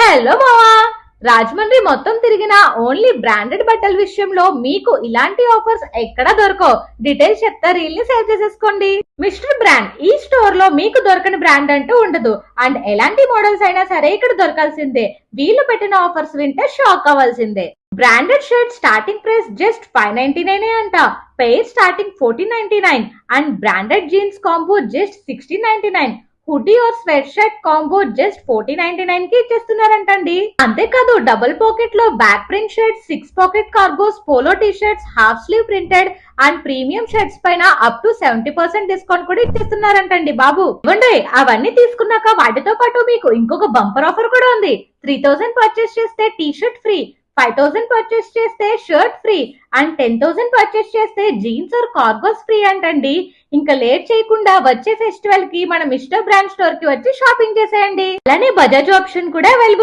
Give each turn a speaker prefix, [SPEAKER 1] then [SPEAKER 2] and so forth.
[SPEAKER 1] Hello మావా, రాజమండ్రి మొత్తం తిరిగిన ఓన్లీ బ్రాండెడ్ బట్టల విషయంలో మీకు ఇలాంటి ఆఫర్స్ ఎక్కడ దొరకవు. డీటెయిల్స్ చెప్తా, రీల్ ని సేవ్ చేసేసుకోండి. మిస్టర్ బ్రాండ్, ఈ స్టోర్ లో మీకు దొరకని బ్రాండ్ అంటూ ఉండదు. అండ్ ఎలాంటి మోడల్స్ అయినా సరే ఇక్కడ దొరకాల్సిందే. వీళ్ళు పెట్టిన ఆఫర్స్ వింటే షాక్ అవ్వాల్సిందే. Branded shirt starting price just 599 అంట. Pair starting 1499 and branded jeans combo just 1699. Hoodie or sweatshirt combo just 1499 కి ఇచ్చేస్తున్నారంటండి. అంతేకాదు డబుల్ పాకెట్ లో back print shirts, 6 pocket cargos, polo T shirts, half sleeve printed and premium shirts పైన up to 70% discount కూడా ఇచ్చేస్తున్నారంటండి బాబు. ఇవ్వండి, అవన్నీ తీసుకున్నాక వాటితో పాటు మీకు ఇంకొక బంపర్ ఆఫర్ కూడా ఉంది. 3000 పర్చేస్ చేస్తే టీ షర్ట్ ఫ్రీ, 5000 పర్చేస్ చేస్తే షర్ట్ ఫ్రీ అండ్ 10,000 పర్చేస్ చేస్తే జీన్స్ ఆర్ కార్గోస్ ఫ్రీ అంటండి. ఇంకా లేట్ చేయకుండా వచ్చే ఫెస్టివల్ కి మనం ఇష్ట బ్రాండ్ స్టోర్ కి వచ్చి షాపింగ్ చేసేయండి. అలానే బజాజ్ ఆప్షన్ కూడా అవైలబుల్